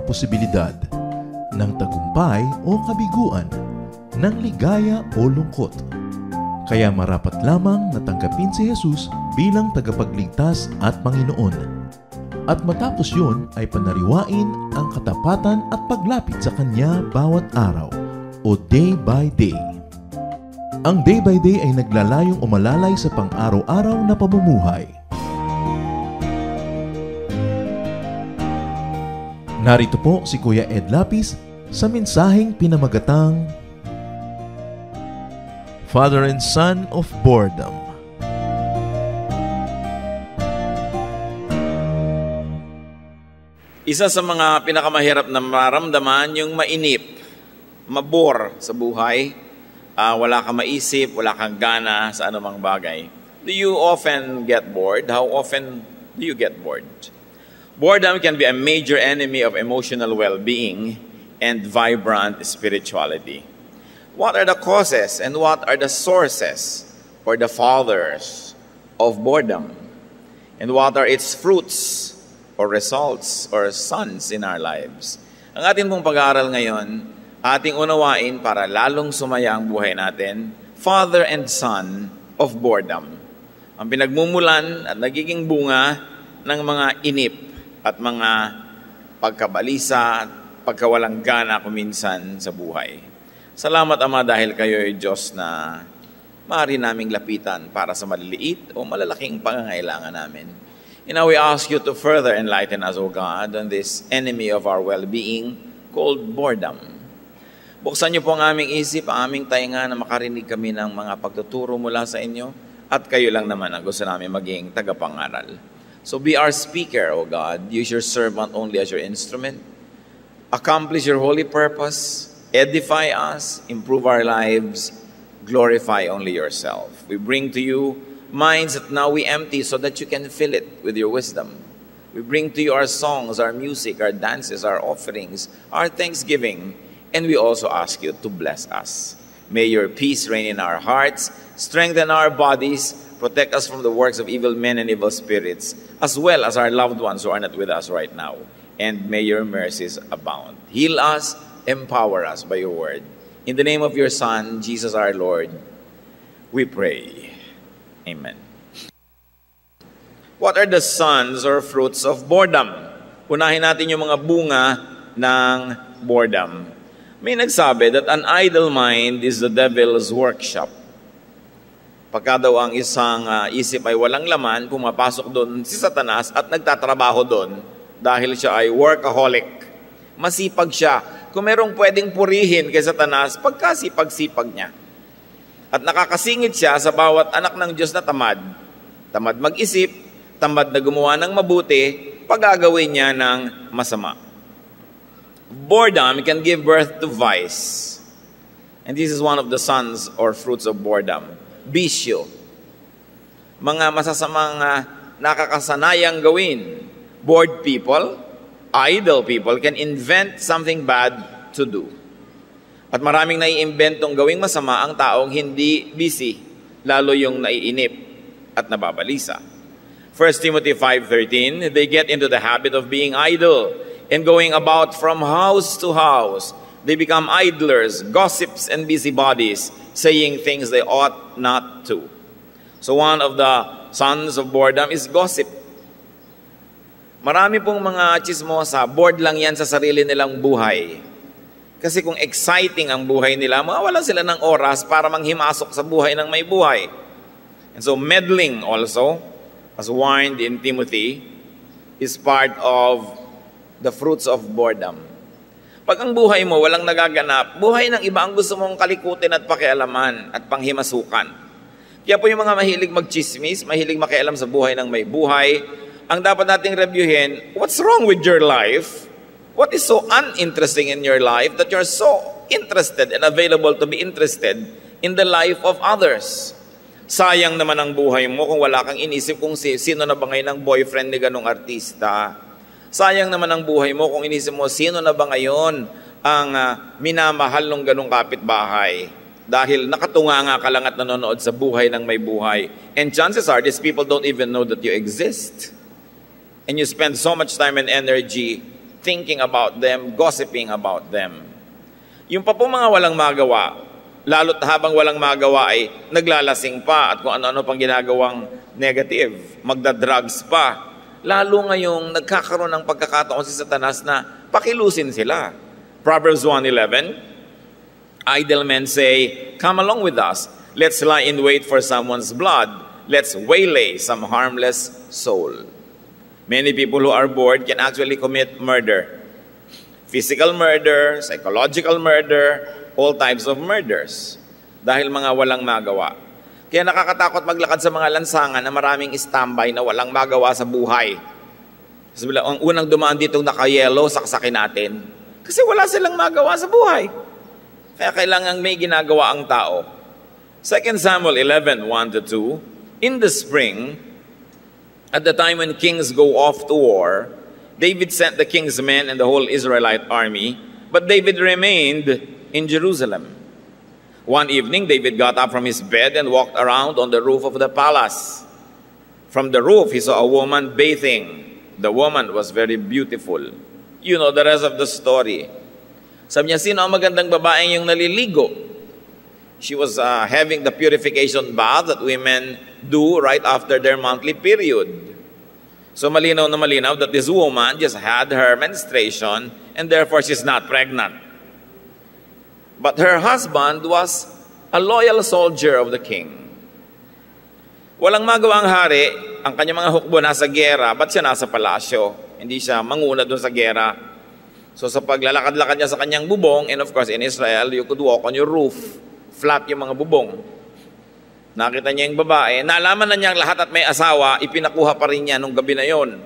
posibilidad ng tagumpay o kabiguan, ng ligaya o lungkot. Kaya marapat lamang na tanggapin si Jesus bilang tagapagligtas at Panginoon. At matapos yun ay panariwain ang katapatan at paglapit sa Kanya bawat araw o day by day. Ang day by day ay naglalayong umalalay sa pang-araw-araw na pamumuhay. Narito po si Kuya Ed Lapis sa mensaheng pinamagatang Father and Son of Boredom. Isa sa mga pinakamahirap na maramdaman yung mainip, mabore sa buhay, wala kang maisip, wala kang gana sa anumang bagay. Do you often get bored? How often do you get bored? Boredom can be a major enemy of emotional well-being and vibrant spirituality. What are the causes and what are the sources or the fathers of boredom? And what are its fruits or results or sons in our lives? Ang ating pong pag-aaral ngayon, ating unawain para lalong sumaya ang buhay natin, Father and Son of Boredom. Ang pinagmumulan at nagiging bunga ng mga inip at mga pagkabalisa at pagkawalang gana kuminsan sa buhay. Salamat, Ama, dahil kayo ay Diyos na maaari naming lapitan para sa maliliit o malalaking pangangailangan namin. And now we ask you to further enlighten us, O God, on this enemy of our well-being called boredom. Buksan niyo po ang aming isip, ang aming tainga na makarinig kami ng mga pagtuturo mula sa inyo at kayo lang naman ang gusto namin maging tagapangaral. So be our speaker, O God. Use your servant only as your instrument. Accomplish your holy purpose. Edify us. Improve our lives. Glorify only yourself. We bring to you minds that now we empty so that you can fill it with your wisdom. We bring to you our songs, our music, our dances, our offerings, our thanksgiving. And we also ask you to bless us. May your peace reign in our hearts. Strengthen our bodies. Protect us from the works of evil men and evil spirits, as well as our loved ones who are not with us right now. And may your mercies abound. Heal us, empower us by your word. In the name of your Son, Jesus our Lord, we pray. Amen. What are the sons or fruits of boredom? Unahin natin yung mga bunga ng boredom. May nagsabi that an idle mind is the devil's workshop. Pagka daw ang isang isip ay walang laman, pumapasok doon si Satanas at nagtatrabaho doon dahil siya ay workaholic. Masipag siya. Kung merong pwedeng purihin kay Satanas, pagkasipag-sipag niya. At nakakasingit siya sa bawat anak ng Diyos na tamad. Tamad mag-isip, tamad na gumawa ng mabuti, pag-agawin niya ng masama. Boredom can give birth to vice. And this is one of the sons or fruits of boredom. Bisyo. Mga masasamang nakakasanayang gawin. Bored people, idle people can invent something bad to do. At maraming naiimbentong gawing masama ang taong hindi busy, lalo yung naiinip at nababalisa. 1 Timothy 5:13, they get into the habit of being idle and going about from house to house. They become idlers, gossips, and busybodies, saying things they ought not to. So one of the sons of boredom is gossip. Marami pong mga chismosa, bored lang yan sa sarili nilang buhay. Kasi kung exciting ang buhay nila, mawala sila ng oras para manghimasok sa buhay ng may buhay. And so meddling also, as warned in Timothy, is part of the fruits of boredom. Pag ang buhay mo walang nagaganap, buhay ng iba ang gusto mong kalikutin at pakialaman at panghimasukan. Kaya po yung mga mahilig magchismis, mahilig makialam sa buhay ng may buhay, ang dapat nating reviewin, what's wrong with your life? What is so uninteresting in your life that you're so interested and available to be interested in the life of others? Sayang naman ang buhay mo kung wala kang inisip kung sino na ba ngayon ang boyfriend ni ganong artista. Sayang naman ang buhay mo kung inisip mo sino na ba ngayon ang minamahal ng ganong kapitbahay. Dahil nakatunganga ka lang at nanonood sa buhay ng may buhay. And chances are, these people don't even know that you exist. And you spend so much time and energy thinking about them, gossiping about them. Yung pa po mga walang magawa, lalo't habang walang magawa ay naglalasing pa at kung ano-ano pang ginagawang negative, magda-drugs pa. Lalo ngayong nagkakaroon ng pagkakataon si Satanas na pakilusin sila. Proverbs 1:11, idle men say, "Come along with us. Let's lie in wait for someone's blood. Let's waylay some harmless soul." Many people who are bored can actually commit murder. Physical murder, psychological murder, all types of murders. Dahil mga walang magawa. Kaya nakakatakot maglakad sa mga lansangan na maraming standby na walang magawa sa buhay. Sabi lang, ang unang dumaan ditong naka-yellow, saksakin natin. Kasi wala silang magawa sa buhay. Kaya kailangan may ginagawa ang tao. 2 Samuel 11:1-2, in the spring, at the time when kings go off to war, David sent the king's men and the whole Israelite army, but David remained in Jerusalem. One evening, David got up from his bed and walked around on the roof of the palace. From the roof, he saw a woman bathing. The woman was very beautiful. You know the rest of the story. Sabi niya, sino ang magandang babaeng yung naliligo? She was having the purification bath that women do right after their monthly period. So malinaw na malinaw that this woman just had her menstruation and therefore she's not pregnant. But her husband was a loyal soldier of the king. Walang magawang hari, ang kanyang mga hukbo nasa gera, ba't siya nasa palasyo? Hindi siya manguna doon sa gera. So sa paglalakad-lakad niya sa kanyang bubong, and of course in Israel, you could walk on your roof. Flat yung mga bubong. Nakita niya yung babae, nalaman na niya lahat at may asawa, ipinakuha pa rin niya nung gabi na yon.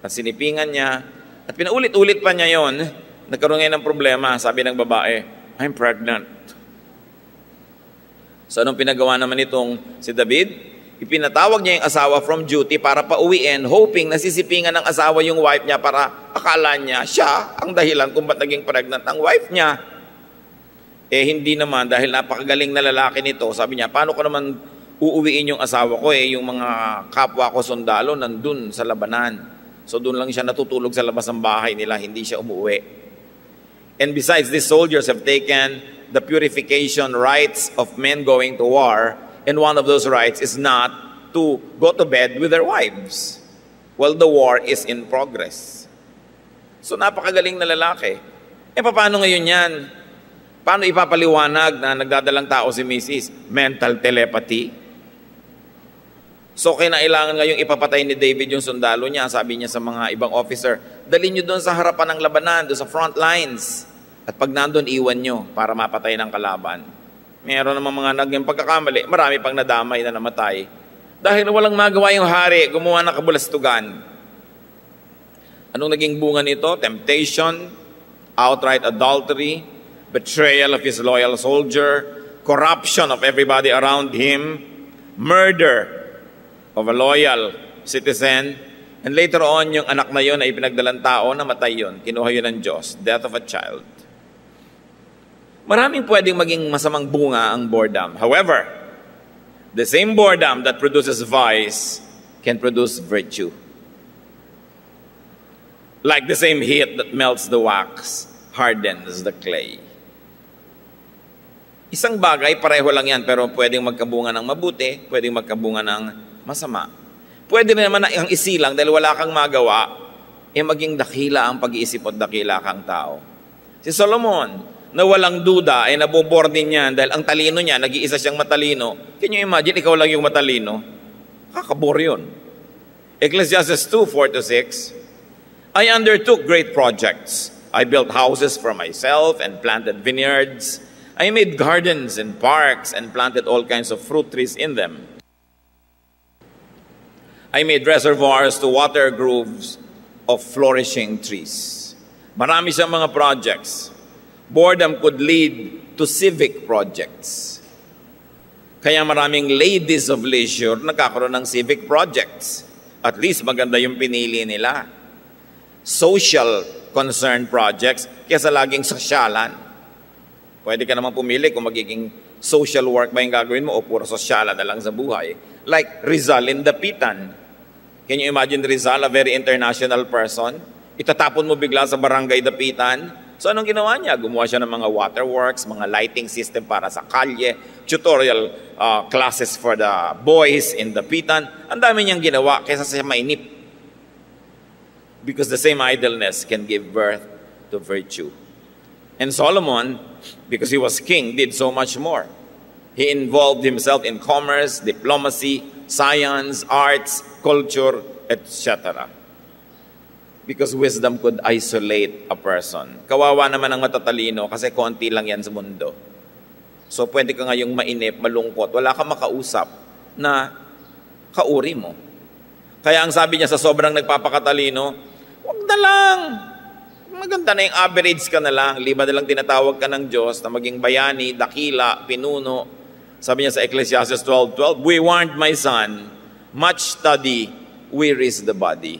At sinipingan niya, at pinaulit-ulit pa niya yon, nagkaroon ngayon ng problema, sabi ng babae, I'm pregnant. So anong pinagawa naman itong si David? Ipinatawag niya yung asawa from duty para pauwiin, hoping na sisipingan ng asawa yung wife niya para akala niya siya ang dahilan kung ba't naging pregnant ang wife niya. Eh hindi naman, dahil napakagaling na lalaki nito, sabi niya, paano ko naman uuwiin yung asawa ko yung mga kapwa ko sundalo nandun sa labanan. So doon lang siya natutulog sa labas ng bahay nila, hindi siya umuwi. And besides, these soldiers have taken the purification rites of men going to war, and one of those rites is not to go to bed with their wives while the war is in progress. So napakagaling na lalaki. Eh paano ngayon yan? Paano ipapaliwanag na nagdadalang tao si Mrs. Mental telepathy? So kinailangan ngayong ipapatay ni David yung sundalo niya. Sabi niya sa mga ibang officer, dalhin niyo doon sa harapan ng labanan, doon sa front lines. At pag nandun, iwan nyo para mapatay ng kalaban. Meron namang mga naging pagkakamali, marami pang nadamay na namatay. Dahil walang magawa yung hari, gumawa ng kabulastugan. Anong naging bunga nito? Temptation, outright adultery, betrayal of his loyal soldier, corruption of everybody around him, murder of a loyal citizen, and later on, yung anak na yun ay pinagdalang tao, namatay yun, kinuha yun ng Diyos, death of a child. Maraming pwedeng maging masamang bunga ang boredom. However, the same boredom that produces vice can produce virtue. Like the same heat that melts the wax, hardens the clay. Isang bagay, pareho lang yan, pero pwedeng magkabunga ng mabuti, pwedeng magkabunga ng masama. Pwede rin naman ang isilang dahil wala kang magawa, maging dakila ang pag-iisip at dakila kang tao. Si Solomon, na walang duda, ay nabobore din yan dahil ang talino niya, nag-iisa siyang matalino. Can you imagine, ikaw lang yung matalino? Kakabore yun. Ecclesiastes 2:4-6, I undertook great projects. I built houses for myself and planted vineyards. I made gardens and parks and planted all kinds of fruit trees in them. I made reservoirs to water groves of flourishing trees. Marami siyang mga projects. Boredom could lead to civic projects. Kaya maraming ladies of leisure nagkakaroon ng civic projects. At least maganda yung pinili nila. Social concern projects kaysa laging sosyalan. Pwede ka naman pumili kung magiging social work ba yung gagawin mo o puro sosyalan na lang sa buhay. Like Rizal in Dapitan. Can you imagine Rizal, a very international person? Itatapon mo bigla sa barangay dapitan. So anong ginawa niya? Gumawa siya ng mga waterworks, mga lighting system para sa kalye, tutorial classes for the boys in dapitan. Ang dami niyang ginawa kaysa siya mainip. Because the same idleness can give birth to virtue. And Solomon, because he was king, did so much more. He involved himself in commerce, diplomacy, science, arts, culture, etc. Because wisdom could isolate a person. Kawawa naman ang matatalino kasi konti lang yan sa mundo. So pwede ka ngayong mainip, malungkot, wala kang makausap na kauri mo. Kaya ang sabi niya sa sobrang nagpapakatalino, wag na lang. Maganda na yung average ka na lang. Lima na lang tinatawag ka ng Diyos na maging bayani, dakila, pinuno. Sabi niya sa Ecclesiastes 12:12, we warned my son, much study wearies the body.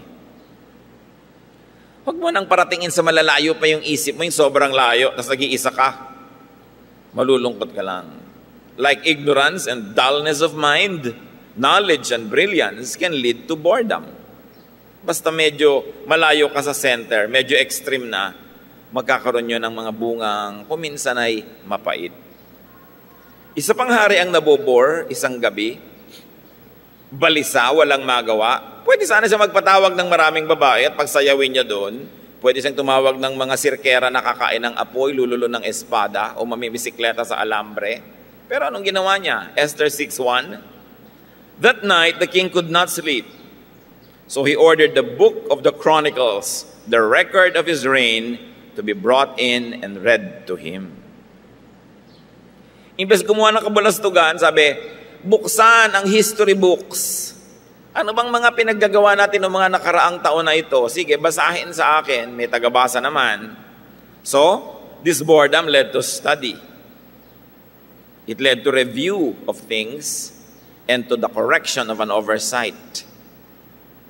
Huwag mo nang paratingin sa malalayo pa yung isip mo, yung sobrang layo, tapos nag-iisa ka. Malulungkot ka lang. Like ignorance and dullness of mind, knowledge and brilliance can lead to boredom. Basta medyo malayo ka sa center, medyo extreme na, magkakaroon yun ng mga bungang kuminsan ay mapait. Isa pang hari ang nabobore isang gabi, balisa, walang magawa. Pwede sana siya magpatawag ng maraming babae at pagsayawin niya doon. Pwede siyang tumawag ng mga sirkera na kakain ng apoy, lululo ng espada o mamimisikleta sa alambre. Pero anong ginawa niya? Esther 6:1, that night the king could not sleep. So he ordered the book of the Chronicles, the record of his reign, to be brought in and read to him. Imbes gumawa ng kabalastugan, sabi, buksan ang history books. Ano bang mga pinaggagawa natin ng mga nakaraang taon na ito? Sige, basahin sa akin. May tagabasa naman. So, this boredom led to study. It led to review of things and to the correction of an oversight.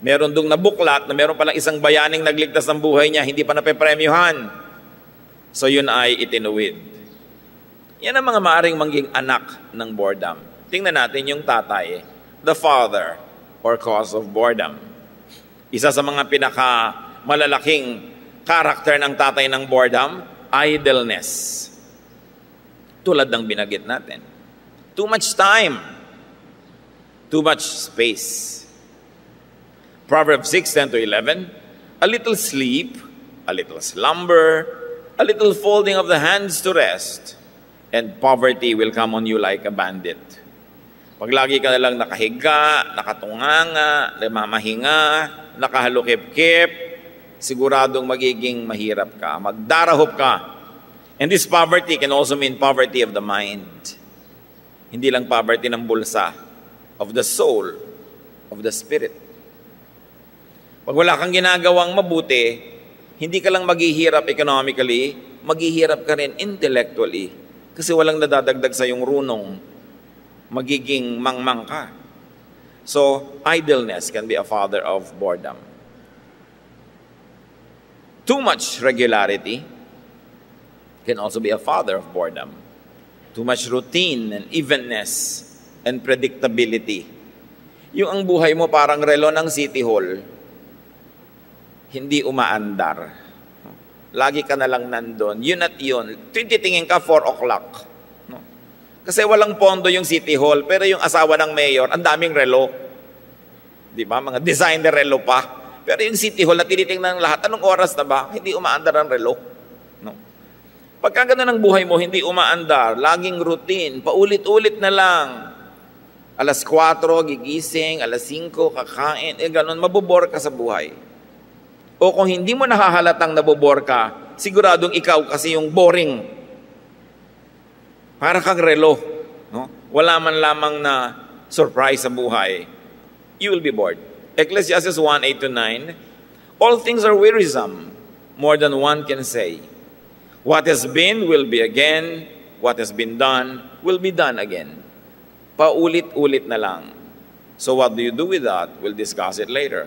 Meron dong nabuklat na meron palang isang bayaning nagligtas ng buhay niya, hindi pa napepremyuhan. So yun ay itinuwid. Yan ang mga maaring mangging anak ng boredom. Tingnan natin yung tatay, the father, or cause of boredom. Isa sa mga pinaka-malalaking karakter ng tatay ng boredom, idleness. Tulad ng binagit natin. Too much time. Too much space. Proverbs 6:10-11, a little sleep, a little slumber, a little folding of the hands to rest, and poverty will come on you like a bandit. Pag lagi ka na lang nakahiga, nakatunganga, namamahinga, nakahalukip-kip, siguradong magiging mahirap ka, magdarahop ka. And this poverty can also mean poverty of the mind. Hindi lang poverty ng bulsa, of the soul, of the spirit. Pag wala kang ginagawang mabuti, hindi ka lang maghihirap economically, maghihirap ka rin intellectually. Kasi walang nadadagdag sa iyong runong, magiging mangmang ka. So, idleness can be a father of boredom. Too much regularity can also be a father of boredom. Too much routine and evenness and predictability. Yung ang buhay mo parang relo ng City Hall, hindi umaandar. Lagi ka na lang nandun. Yun at yun. Titingin ka 4 o'clock. Kasi walang pondo yung City Hall, pero yung asawa ng mayor, ang daming relo. Di ba? Mga designer relo pa. Pero yung City Hall na tinitingnan ng lahat, anong oras na ba? Hindi umaandar ang relo. No? Pagka ganun ang buhay mo, hindi umaandar, laging routine, paulit-ulit na lang. Alas 4, gigising, alas 5, kakain, ganun, mabobor ka sa buhay. O kung hindi mo nahahalatang nabobor ka, siguradong ikaw kasi yung boring. Para kang relo, no? Wala man lamang na surprise sa buhay. You will be bored. Ecclesiastes 1:8-9, all things are wearisome, more than one can say. What has been will be again, what has been done will be done again. Paulit-ulit na lang. So what do you do with that? We'll discuss it later.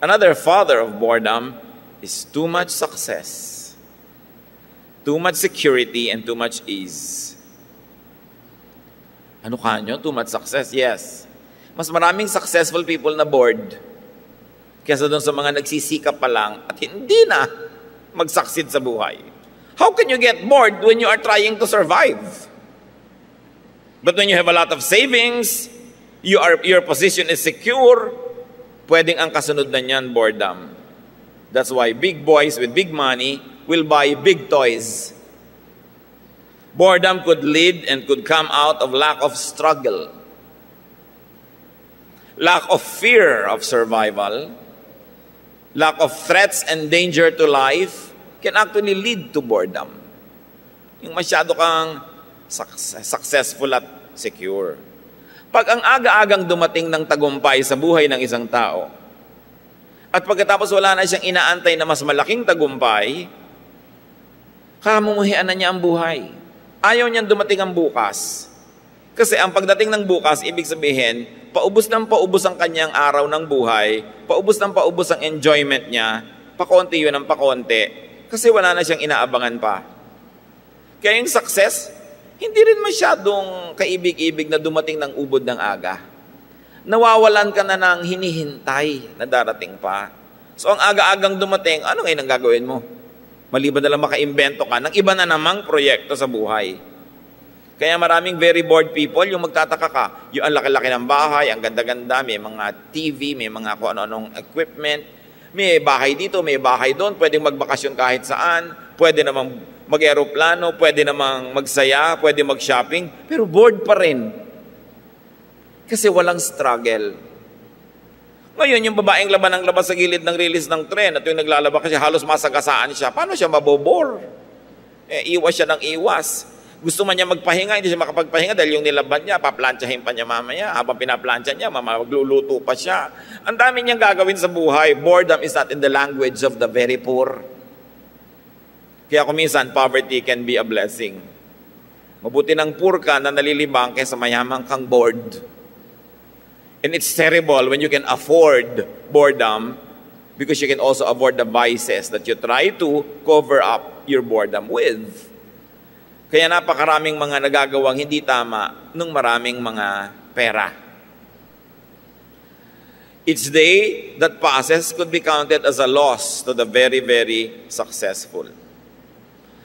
Another father of boredom is too much success, too much security, and too much ease. Ano kanyo? Too much success? Yes. Mas maraming successful people na bored kesa doon sa mga nagsisikap pa lang at hindi na mag-succeed sa buhay. How can you get bored when you are trying to survive? But when you have a lot of savings, your position is secure, pwedeng ang kasunod na niyan, boredom. That's why big boys with big money will buy big toys. Boredom could lead and could come out of lack of struggle, lack of fear of survival, lack of threats and danger to life can actually lead to boredom. Yung masyado kang successful at secure. Pag ang aga-agang dumating ng tagumpay sa buhay ng isang tao, at pagkatapos wala na siyang inaantay na mas malaking tagumpay, kamumuhian na niya ang buhay. Ayaw niyang dumating ang bukas. Kasi ang pagdating ng bukas, ibig sabihin, paubos ng paubos ang kanyang araw ng buhay, paubos ng paubos ang enjoyment niya, pakonti yun ang pakonti, kasi wala na siyang inaabangan pa. Kaya yung success, hindi rin masyadong kaibig-ibig na dumating ng ubod ng aga. Nawawalan ka na ng hinihintay na darating pa. So ang aga-agang dumating, ano ngayon ang gagawin mo? Maliban na lang makaimbento ka ng iba na namang proyekto sa buhay. Kaya maraming very bored people, yung magtataka ka, yung ang laki-laki ng bahay, ang ganda-ganda, may mga TV, may mga kung ano-anong equipment, may bahay dito, may bahay doon, pwedeng magbakasyon kahit saan, pwede namang mag-aeroplano, pwede namang magsaya, pwede mag-shopping, pero bored pa rin. Kasi walang struggle. Ngayon, yung babaeng laban ng labas sa gilid ng release ng tren at yung naglalaba kasi halos masagasaan siya, paano siya mabobore? Iwas siya ng iwas. Gusto man niya magpahinga, hindi siya makapagpahinga dahil yung nilaban niya, paplantsahin pa niya mamaya. Habang pinaplantsa niya, magluluto pa siya. Ang dami niyang gagawin sa buhay. Boredom is not in the language of the very poor. Kaya kuminsan, poverty can be a blessing. Mabuti ng poor ka na nalilibang kaysa mayamang kang bored. And it's terrible when you can afford boredom because you can also afford the vices that you try to cover up your boredom with. Kaya napakaraming mga nagagawang hindi tama nung maraming mga pera. Each day that passes could be counted as a loss to the very, very successful.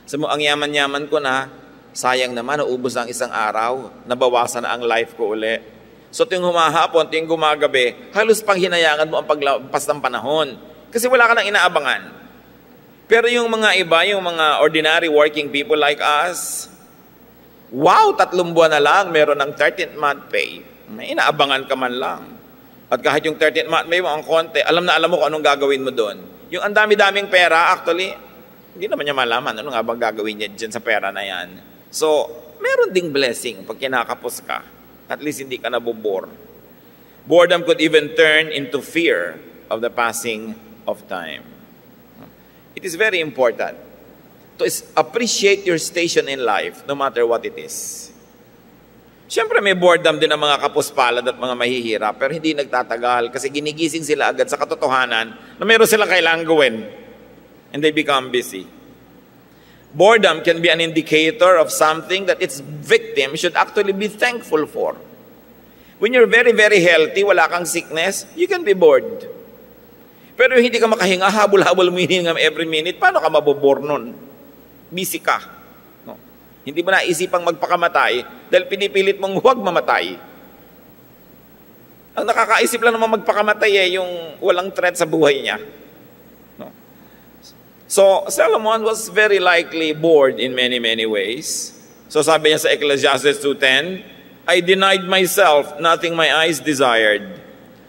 So, ang yaman-yaman ko na, sayang naman, naubos ang isang araw, nabawasan na ang life ko uli. So, tuwing humahapon, tuwing gumagabi, halos pang hinayangan mo ang paglampas ng panahon. Kasi wala ka nang inaabangan. Pero yung mga iba, yung mga ordinary working people like us, wow, 3 buwan na lang, meron ng 13th month pay. May inaabangan ka man lang. At kahit yung 13th month pay mo ang konti, alam na alam mo kung anong gagawin mo doon. Yung ang dami-daming pera, actually, hindi naman niya malaman ano nga bang gagawin niya dyan sa pera na yan. So, meron ding blessing pag kinakapos ka. At least hindi ka nabobore. Boredom could even turn into fear of the passing of time. It is very important to appreciate your station in life no matter what it is. Siyempre may boredom din ang mga kapuspalad at mga mahihirap pero hindi nagtatagal kasi ginigising sila agad sa katotohanan na meron silang kailangang gawin and they become busy. Boredom can be an indicator of something that its victim should actually be thankful for. When you're very, very healthy, wala kang sickness, you can be bored. Pero hindi ka makahinga, habol-habol mo hininga every minute, paano ka mabobore nun? Busy ka. No? Hindi mo naisipang magpakamatay dahil pinipilit mong huwag mamatay. Ang nakakaisip lang naman magpakamatay yung walang threat sa buhay niya. No? So, Solomon was very likely bored in many, many ways. So sabi niya sa Ecclesiastes 2:10, I denied myself nothing my eyes desired.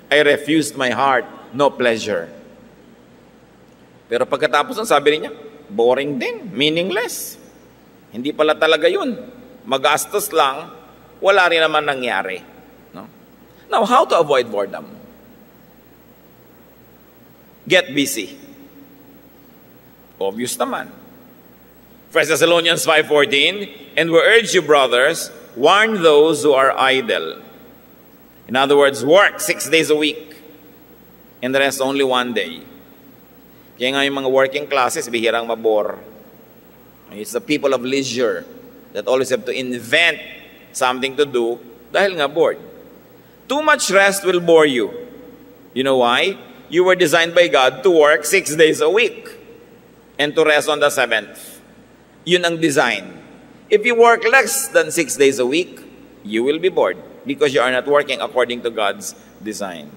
I refused my heart no pleasure. Pero pagkatapos ng sabi niya, boring din, meaningless. Hindi pala talaga yun. Magastos lang, wala rin naman nangyari. No? Now, how to avoid boredom? Get busy. Obvious naman. 1 Thessalonians 5:14, and we urge you, brothers, warn those who are idle. In other words, work 6 days a week, and the rest only 1 day. Kaya nga yung mga working classes, bihirang mabore. It's the people of leisure that always have to invent something to do dahil nga bored. Too much rest will bore you. You know why? you were designed by God to work 6 days a week and to rest on the 7th. Yun ang design. If you work less than 6 days a week, you will be bored because you are not working according to God's design.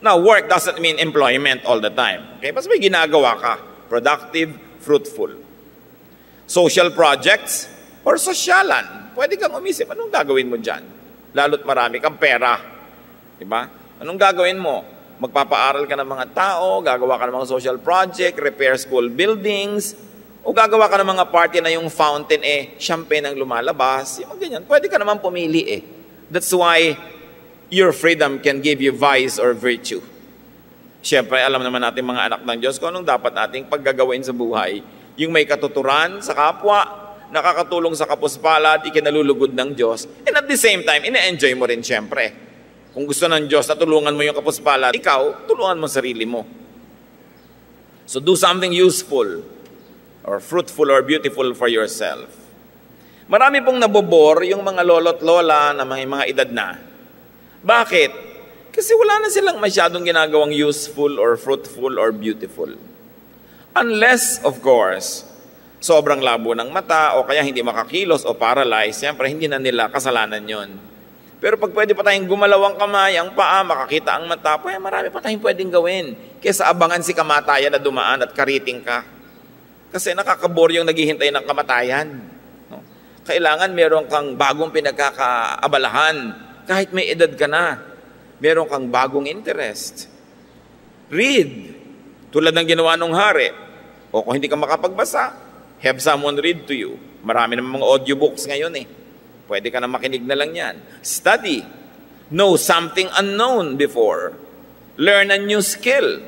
Now, work doesn't mean employment all the time. Okay? Mas may ginagawa ka. Productive, fruitful. Social projects or sosyalan. Pwede kang umisip, anong gagawin mo dyan? Lalo't marami kang pera. Diba? Anong gagawin mo? Magpapaaral ka ng mga tao, gagawa ka ng mga social project, repair school buildings, o gagawa ka ng mga party na yung fountain, champagne ang lumalabas, yung mga ganyan. Pwede ka naman pumili That's why your freedom can give you vice or virtue. Siyempre, alam naman natin mga anak ng Diyos kung anong dapat nating paggagawin sa buhay. Yung may katuturan sa kapwa, nakakatulong sa kapuspalad, ikinalulugod ng Diyos, and at the same time, ina-enjoy mo rin siyempre. Kung gusto ng Diyos na tulungan mo yung kapuspalad, ikaw, tulungan mo sarili mo. So do something useful or fruitful or beautiful for yourself. Marami pong nabobor yung mga lolo't lola na mga edad na. Bakit? Kasi wala na silang masyadong ginagawang useful or fruitful or beautiful. Unless, of course, sobrang labo ng mata o kaya hindi makakilos o paralyzed, siyempre hindi na nila kasalanan yon. Pero pag pwede pa tayong gumalaw ang kamay, ang paa, makakita ang mata, marami pa tayong pwedeng gawin. Kaysa abangan si kamatayan na dumaan at kariting ka. Kasi nakakabor yung naghihintay ng kamatayan. No? Kailangan meron kang bagong pinagkakaabalahan. Kahit may edad ka na, meron kang bagong interest. Read. Tulad ng ginawa ng hari. O kung hindi ka makapagbasa, have someone read to you. Marami namang mga audiobooks ngayon Pwede ka na makinig na lang yan. Study. Know something unknown before. Learn a new skill.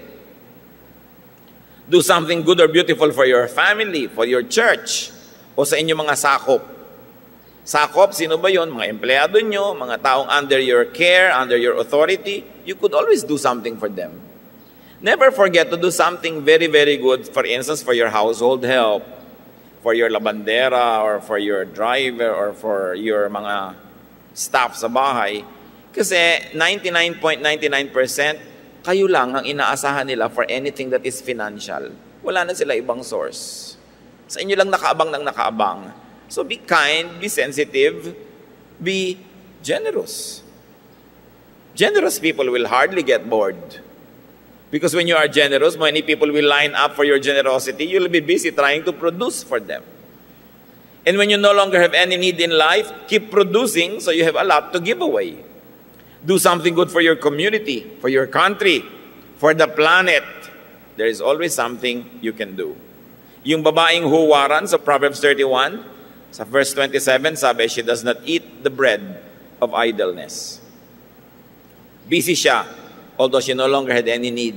Do something good or beautiful for your family, for your church, o sa inyong mga sakop. Sakop, sino ba yun? Mga empleyado nyo, mga taong under your care, under your authority. You could always do something for them. Never forget to do something very, very good, for instance, for your household help, for your labandera, or for your driver, or for your mga staff sa bahay. Kasi 99.99% kayo lang ang inaasahan nila for anything that is financial. Wala na sila ibang source. Sa inyo lang nakaabang ng nakaabang. So be kind, be sensitive, be generous. Generous people will hardly get bored. Because when you are generous, many people will line up for your generosity. You'll be busy trying to produce for them. And when you no longer have any need in life, keep producing so you have a lot to give away. Do something good for your community, for your country, for the planet. There is always something you can do. Yung babaeng huwaran sa Proverbs 31, sa verse 27, sabi, she does not eat the bread of idleness. Busy siya, although she no longer had any need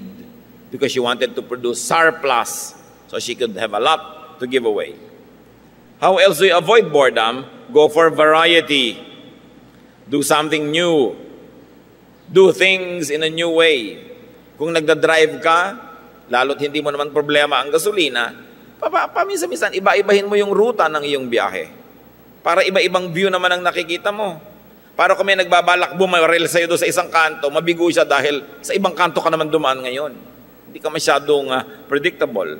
because she wanted to produce surplus so she could have a lot to give away. How else do you avoid boredom? Go for variety. Do something new. Do things in a new way. Kung nagdadrive ka, lalo't hindi mo naman problema ang gasolina, paminsan-minsan, iba-ibahin mo yung ruta ng iyong biyahe. Para iba-ibang view naman ang nakikita mo. Para kung may nagbabalak bumaril sa'yo doon sa isang kanto, mabigo siya dahil sa ibang kanto ka naman dumaan ngayon. Hindi ka masyadong predictable.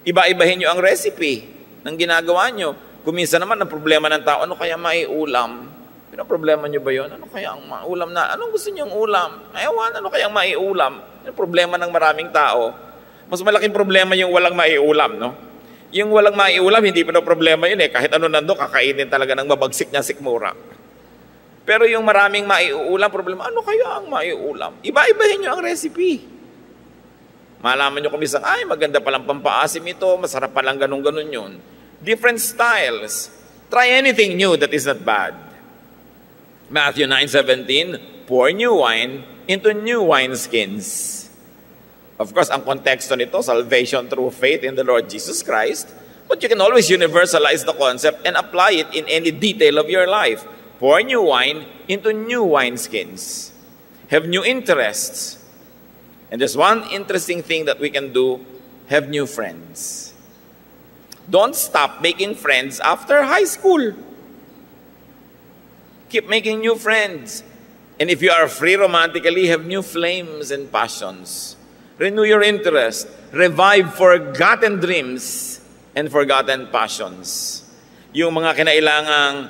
Iba-ibahin nyo ang recipe ng ginagawa nyo. Kung minsan naman ang problema ng tao, ano kaya maiulam? Pero problema nyo ba yun? Ano kaya ang maulam na? Anong gusto nyo ang ulam? Ayawan, ano kaya ang maiulam? Yung problema ng maraming tao. Mas malaking problema yung walang maiulam, no? Yung walang maiulam, hindi pa na problema yun Kahit ano nando, kakainin talaga ng mabagsik niya sikmura. Pero yung maraming maiulam, problema, ano kaya ang maiulam? Iba-ibahin nyo ang recipe. Malaman nyo kumisang, ay, maganda palang pampaasim ito, masarap palang ganun-ganun yun. Different styles. Try anything new that is not bad. Matthew 9:17, pour new wine into new wineskins. Of course, ang konteksto nito, salvation through faith in the Lord Jesus Christ, but you can always universalize the concept and apply it in any detail of your life. Pour new wine into new wineskins. Have new interests. And there's one interesting thing that we can do, have new friends. Don't stop making friends after high school. Keep making new friends. And if you are free romantically, have new flames and passions. renew your interest, revive forgotten dreams and forgotten passions. Yung mga kinailangang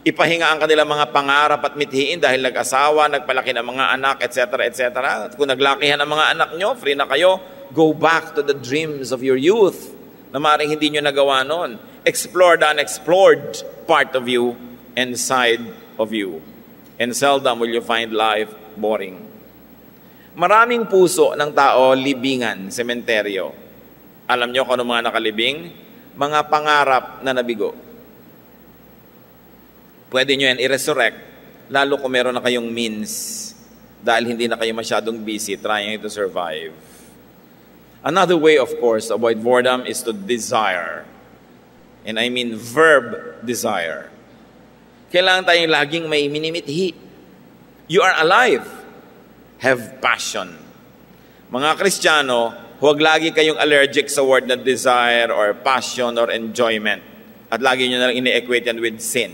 ipahinga ang kanilang mga pangarap at mithiin dahil nag-asawa, nagpalaki ng mga anak, etc., etc. At kung naglakihan ang mga anak nyo, free na kayo, go back to the dreams of your youth na maaaring hindi nyo nagawa noon. Explore the unexplored part of you and side of you. And seldom will you find life boring. Maraming puso ng tao libingan, sementeryo. Alam nyo kung ano mga nakalibing? Mga pangarap na nabigo. Pwede nyo yan i-resurrect, lalo kung meron na kayong means dahil hindi na kayo masyadong busy trying to survive. Another way, of course, to avoid boredom is to desire. And I mean verb desire. Kailangan tayong laging may minimithi. You are alive. Have passion. Mga Kristiyano, huwag lagi kayong allergic sa word na desire or passion or enjoyment. At lagi nyo na lang ini-equate yan with sin.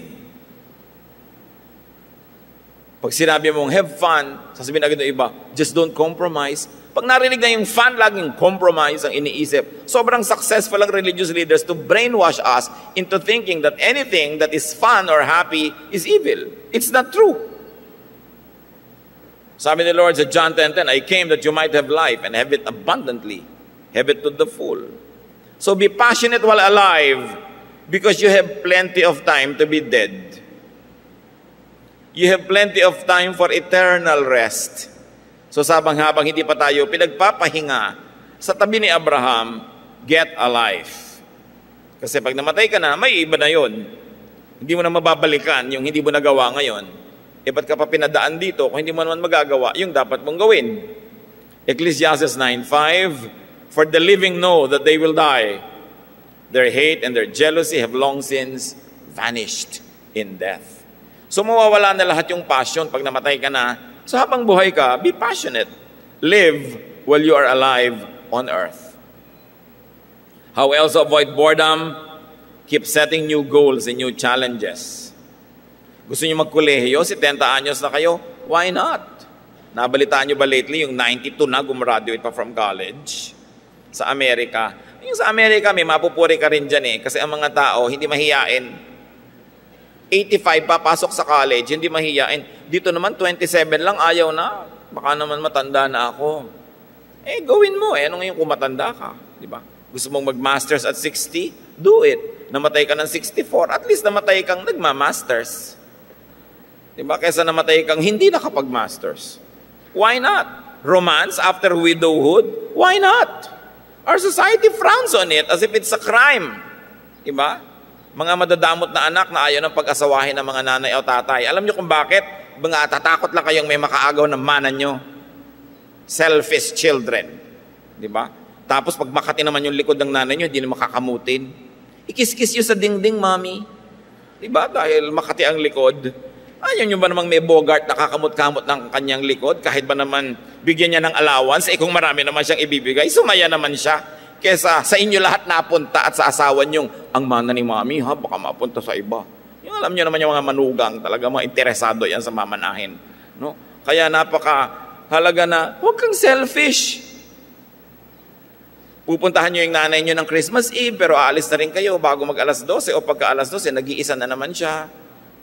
Pag sinabi mong have fun, sasabihin agad ng iba, just don't compromise. Pag narinig na yung fun, laging compromise ang iniisip. Sobrang successful ang religious leaders to brainwash us into thinking that anything that is fun or happy is evil. It's not true. Sabi ni Lord sa John 10:10, I came that you might have life and have it abundantly, have it to the full. So be passionate while alive because you have plenty of time to be dead. You have plenty of time for eternal rest. So habang hindi pa tayo pinagpapahinga, sa tabi ni Abraham, get a life. Kasi pag namatay ka na, may iba na yun. Hindi mo na mababalikan yung hindi mo nagawa ngayon. Ba't ka pa pinadaan dito kung hindi mo naman magagawa yung dapat mong gawin? Ecclesiastes 9:5, for the living know that they will die. Their hate and their jealousy have long since vanished in death. So mawawala na lahat yung passion pag namatay ka na. So habang buhay ka, be passionate. Live while you are alive on earth. How else avoid boredom? Keep setting new goals and new challenges. Gusto niyo magkolehiyo, 70 anyos na kayo? Why not? Nabalitaan niyo ba lately yung 92 na gumraduate pa from college sa Amerika? Yung sa Amerika, may mapupuri ka rin dyan kasi ang mga tao hindi mahiyain. 85 pa pasok sa college, hindi mahiyain. Dito naman 27 lang, ayaw na. Baka naman matanda na ako. Gawin mo Ano ngayon kung matanda ka? Di ba? Gusto mong mag-masters at 60? Do it. Namatay ka ng 64, at least namatay kang nagma-masters. Diba? Kaysa namatay kang hindi nakapag-masters. Why not? Romance after widowhood? Why not? Our society frowns on it as if it's a crime. Diba? Mga madadamot na anak na ayaw ng pag-asawahin ng mga nanay o tatay. Alam niyo kung bakit? Mga tatakot lang kayong may makaagaw ng mana nyo. Selfish children. Diba? Tapos pag makati naman yung likod ng nanay nyo, hindi na makakamutin. Ikis-kis nyo sa dingding, mami. Diba? Dahil makati ang likod. Ayaw nyo ba namang may Bogart na kakamot-kamot ng kanyang likod? Kahit ba naman bigyan niya ng allowance, kung marami naman siyang ibibigay, sumaya naman siya. Kesa sa inyo lahat napunta at sa asawa nyong, ang mana ni mami baka mapunta sa iba. Yung alam nyo naman yung mga manugang, talaga mga interesado yan sa mamanahin. No? Kaya napaka-halaga na, huwag kang selfish. Pupuntahan nyo yung nanay nyo ng Christmas Eve, pero aalis na rin kayo bago mag-alas 12 o pagka alas 12, nag-iisa na naman siya.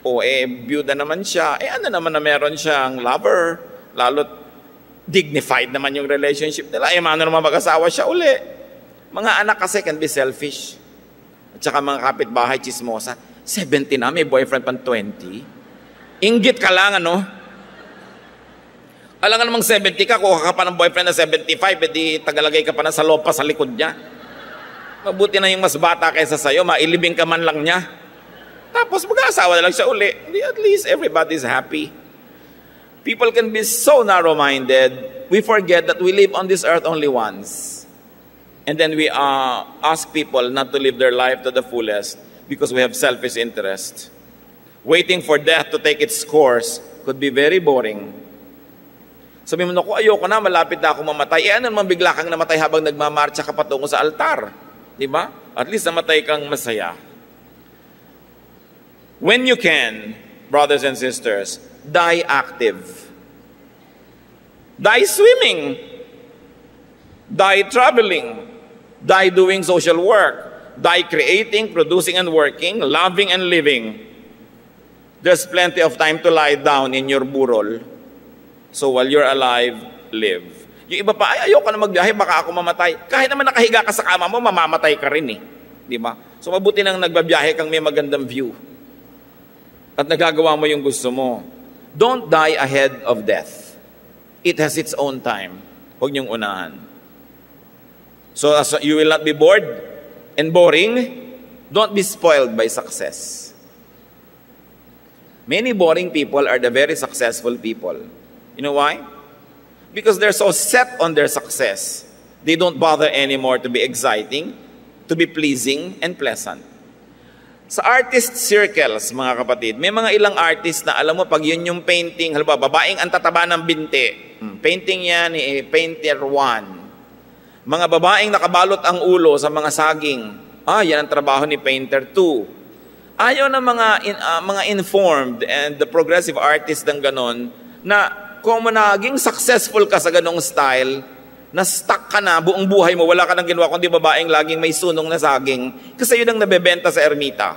O byuda naman siya, ano naman na meron siyang lover, lalo't dignified naman yung relationship nila, mano naman mag-asawa siya uli. Mga anak kasi can be selfish. At saka mga kapitbahay, chismosa, 70 na, may boyfriend pang 20. Inggit ka lang, Alam nga namang 70 ka, kuha ka pa ng boyfriend na 75, edi tagalagay ka pa na sa lopa sa likod niya. Mabuti na yung mas bata kaysa sa'yo, mailibing ka man lang niya. Tapos mag-aasawa na lang siya uli. At least everybody's happy. People can be so narrow-minded, we forget that we live on this earth only once. And then we ask people not to live their life to the fullest because we have selfish interest. Waiting for death to take its course could be very boring. Sabi mo, naku, ayoko na, malapit na ako mamatay. Ano naman bigla kang namatay habang nagmamarcha ka patungo sa altar? Diba? At least namatay kang masaya. When you can, brothers and sisters, die active. Die swimming. Die traveling. Die doing social work. Die creating, producing, and working, loving and living. There's plenty of time to lie down in your burol. So while you're alive, live. Yung iba pa, ay, ayoko na magbiyahe, baka ako mamatay. Kahit naman nakahiga ka sa kama mo, mamamatay ka rin eh. Di ba? So mabuti nang nagbabiyahe kang may magandang view. At nagagawa mo yung gusto mo. Don't die ahead of death. It has its own time. Huwag niyong unahan. So as you will not be bored and boring, don't be spoiled by success. Many boring people are the very successful people. You know why? Because they're so set on their success. They don't bother anymore to be exciting, to be pleasing, and pleasant. Sa artist circles, mga kapatid, may mga ilang artist na alam mo, pag yun yung painting, halimbawa, babaeng ang tataba ng binti. Painting yan ni Painter 1. Mga babaeng nakabalot ang ulo sa mga saging. Yan ang trabaho ni Painter 2. Ayaw na mga informed and the progressive artists ng ganon na kung naging successful ka sa ganong style, na stuck ka na, buong buhay mo, wala ka nang ginawa kundi babaeng laging may sunong na saging, kasi yun ang nabebenta sa ermita.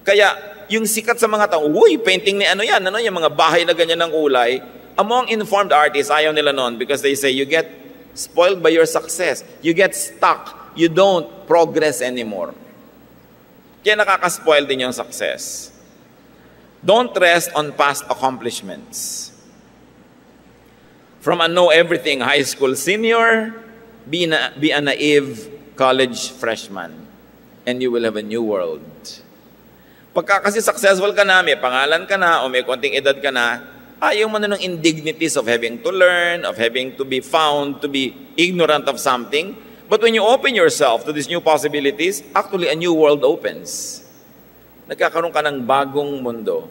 Kaya, yung sikat sa mga tao, uy, painting ni ano yan, yung mga bahay na ganyan ng kulay, among informed artists, ayaw nila nun because they say, you get spoiled by your success. You get stuck. You don't progress anymore. Kaya nakaka-spoil din yung success. Don't rest on past accomplishments. From a know-everything high school senior, be a naive college freshman, and you will have a new world. Pagka kasi successful ka na, may pangalan ka na, o may konting edad ka na, ayaw mo na ng indignities of having to learn, of having to be found to be ignorant of something. But when you open yourself to these new possibilities, actually a new world opens. Nagkakaroon ka ng bagong mundo.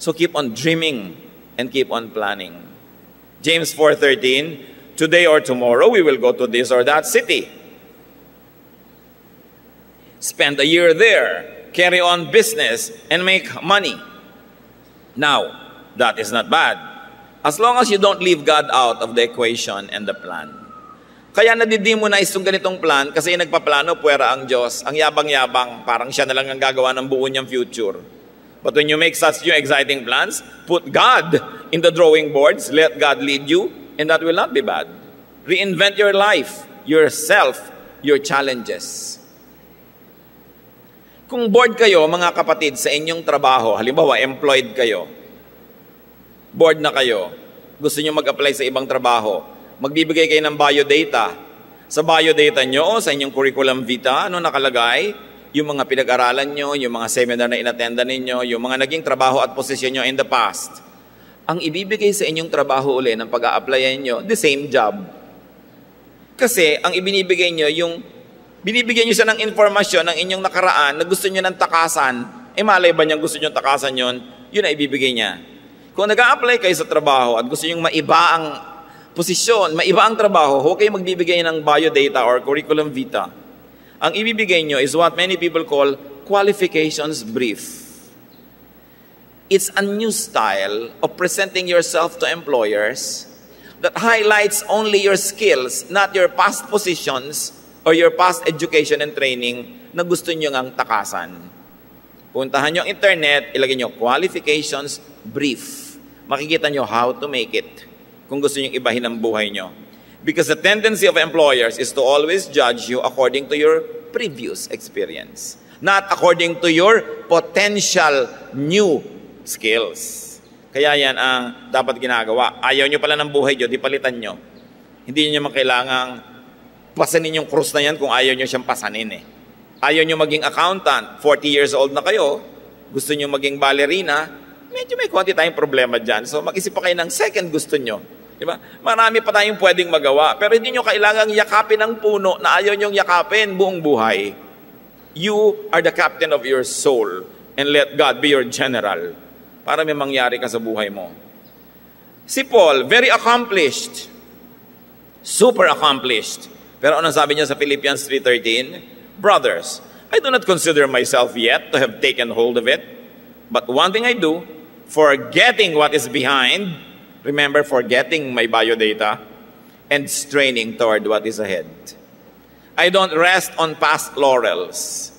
So keep on dreaming and keep on planning. James 4:13, today or tomorrow we will go to this or that city. Spend a year there, carry on business, and make money. Now, that is not bad. As long as you don't leave God out of the equation and the plan. Kaya nadidemonize itong ganitong plan kasi yung nagpaplano, puwera ang Diyos. Ang yabang-yabang, parang siya na lang ang gagawa ng buo niyang future. But when you make such new exciting plans, put God in the drawing boards, let God lead you, and that will not be bad. Reinvent your life, yourself, your challenges. Kung bored kayo, mga kapatid, sa inyong trabaho, halimbawa, employed kayo, bored na kayo, gusto nyo mag-apply sa ibang trabaho, magbibigay kayo ng biodata. Sa biodata nyo, sa inyong curriculum vita, ano nakalagay? Yung mga pinag-aralan nyo, yung mga seminar na inattendan ninyo, yung mga naging trabaho at posisyon nyo in the past. Ang ibibigay sa inyong trabaho uli ng pag-a-applyan nyo, the same job. Kasi ang ibinibigay nyo, binibigyan nyo siya ng informasyon ng inyong nakaraan na gusto nyo ng takasan, malay ba niyang gusto nyo takasan yun, yun ang ibibigay niya. Kung nag-a-apply kayo sa trabaho at gusto nyo maiba ang posisyon, maiba ang trabaho, huwag kayo magbibigay ng biodata or curriculum vita. Ang ibibigay nyo is what many people call qualifications brief. It's a new style of presenting yourself to employers that highlights only your skills, not your past positions or your past education and training na gusto nyo ngang takasan. Puntahan nyo ang internet, ilagay nyo qualifications brief. Makikita nyo how to make it kung gusto nyo ibahin ang buhay nyo. Because the tendency of employers is to always judge you according to your previous experience, not according to your potential new skills. Kaya yan ang dapat ginagawa. Ayaw nyo pala ng buhay nyo, di palitan nyo. Hindi nyo naman kailangang pasanin yung krus na yan kung ayaw nyo siyang pasanin eh. Ayaw nyo maging accountant, 40 years old na kayo, gusto nyo maging ballerina, medyo may konti tayong problema dyan. So mag-isip pa kayo ng second gusto nyo. Diba? Marami pa tayong pwedeng magawa, pero hindi nyo kailangang yakapin ang puno na ayaw nyong yakapin buong buhay. You are the captain of your soul and let God be your general para may mangyari ka sa buhay mo. Si Paul, very accomplished, super accomplished. Pero ano sabi niya sa Philippians 3:13? Brothers, I do not consider myself yet to have taken hold of it, but one thing I do, forgetting what is behind, remember, forgetting my biodata, and straining toward what is ahead. I don't rest on past laurels.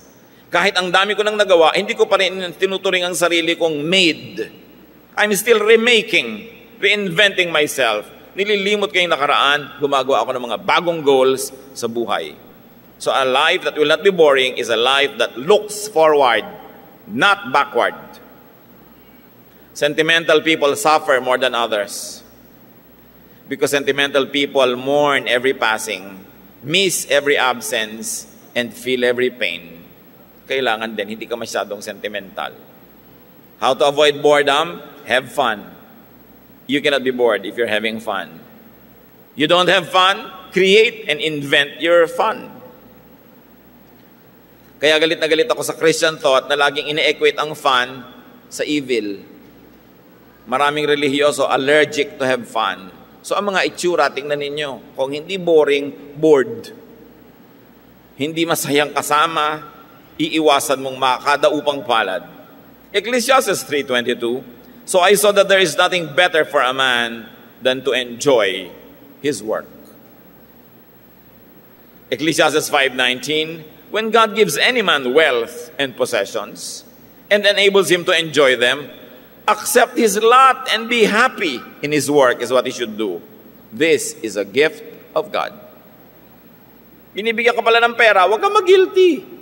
Kahit ang dami ko nang nagawa, hindi ko pa rin tinuturing ang sarili kong made. I'm still remaking, reinventing myself. Nililimot ko yung nakaraan, gumagawa ako ng mga bagong goals sa buhay. So a life that will not be boring is a life that looks forward, not backward. Sentimental people suffer more than others. Because sentimental people mourn every passing, miss every absence, and feel every pain. Kailangan din, hindi ka masyadong sentimental. How to avoid boredom? Have fun. You cannot be bored if you're having fun. You don't have fun? Create and invent your fun. Kaya galit na galit ako sa Christian thought na laging ine-equate ang fun sa evil. Maraming relihiyoso allergic to have fun. So ang mga itsura, tingnan ninyo. Kung hindi boring, bored. Hindi masayang kasama, iiwasan mong makadaupang palad. Ecclesiastes 3:22, so I saw that there is nothing better for a man than to enjoy his work. Ecclesiastes 5:19, when God gives any man wealth and possessions and enables him to enjoy them, accept his lot and be happy in his work is what he should do. This is a gift of God. Binibigyan ka pala ng pera, huwag kang mag-guilty.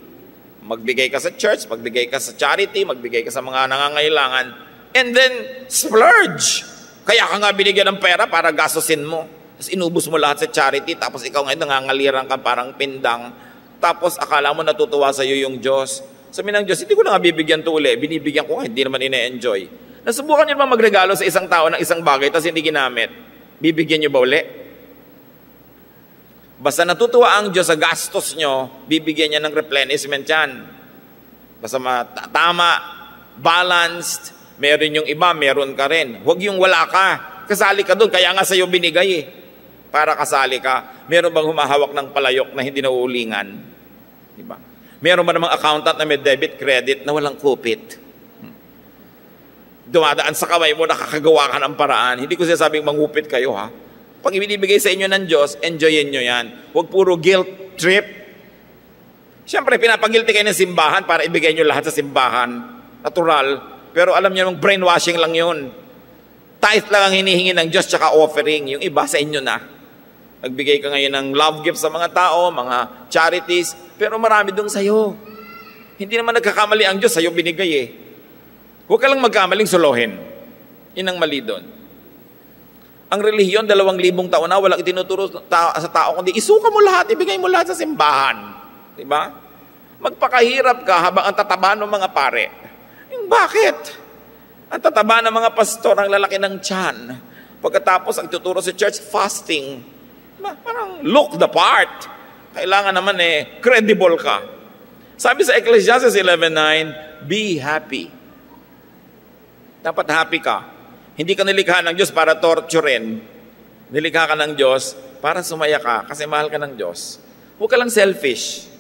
Magbigay ka sa church, magbigay ka sa charity, magbigay ka sa mga nangangailangan, and then splurge. Kaya ka nga binigyan ng pera para gastusin mo. Tapos inubos mo lahat sa charity, tapos ikaw ngayon nangangaliran ka parang pindang, tapos akala mo natutuwa sa iyo yung Diyos. Sabi ng Diyos, hindi ko na nga bibigyan to uli, binibigyan ko nga, hindi naman ine-enjoy. Nasubukan niyo ba magregalo sa isang tao ng isang bagay tapos hindi ginamit? Bibigyan niyo ba uli? Basta natutuwa ang Diyos sa gastos niyo, bibigyan niya ng replenishment yan. Basta tama, balanced, meron yung iba, meron ka rin. Huwag yung wala ka. Kasali ka doon, kaya nga sa'yo binigay eh. Para kasali ka. Meron bang humahawak ng palayok na hindi nauulingan? Diba? Meron ba namang accountant na may debit credit na walang kupit? Dumadaan sa kamay mo, nakakagawa ka ng paraan. Hindi ko sinasabing mangupit kayo, ha? Pag ibinibigay sa inyo ng Diyos, enjoyin nyo yan. Huwag puro guilt trip. Siyempre, pinapagilty kayo ng simbahan para ibigay nyo lahat sa simbahan. Natural. Pero alam nyo, brainwashing lang yun. Tithe lang ang hinihingi ng Diyos tsaka offering. Yung iba sa inyo na. Nagbigay ka ngayon ng love gifts sa mga tao, mga charities, pero marami dong sa'yo. Hindi naman nagkakamali ang Diyos, sa'yo binigay eh. Huwag ka lang magkamaling suluhin. Yun ang mali doon. Ang relihiyon, 2,000 taon na, walang itinuturo sa tao, kundi isuka mo lahat, ibigay mo lahat sa simbahan. Diba? Magpakahirap ka habang ang tataba ng mga pare. Yung bakit? Ang tataba ng mga pastor, ang lalaki ng tiyan. Pagkatapos, ang tuturo sa church, fasting. Parang look the part. Kailangan naman credible ka. Sabi sa Ecclesiastes 11:9, be happy. Dapat happy ka. Hindi ka nilikha ng Diyos para torturin. Nilikha ka ng Diyos para sumaya ka kasi mahal ka ng Diyos. Huwag ka lang selfish.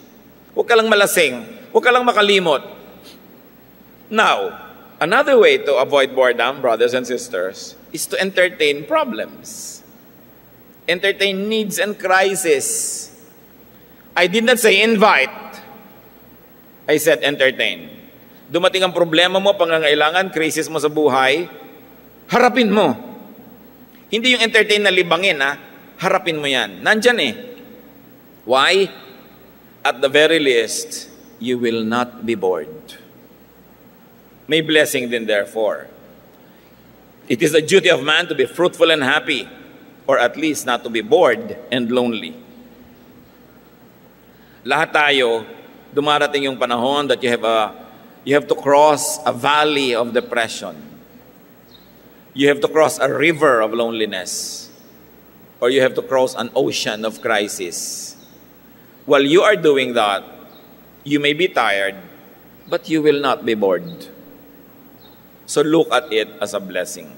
Huwag ka lang malasing. Huwag ka lang makalimot. Now, another way to avoid boredom, brothers and sisters, is to entertain problems. Entertain needs and crises. I did not say invite. I said entertain. Dumating ang problema mo, pangangailangan, krisis mo sa buhay, harapin mo. Hindi yung entertain na libangin, ha? Harapin mo yan. Nandyan eh. Why? At the very least, you will not be bored. May blessing din therefore. It is the duty of man to be fruitful and happy, or at least not to be bored and lonely. Lahat tayo, dumarating yung panahon that you have to cross a valley of depression. You have to cross a river of loneliness. Or you have to cross an ocean of crisis. While you are doing that, you may be tired, but you will not be bored. So look at it as a blessing.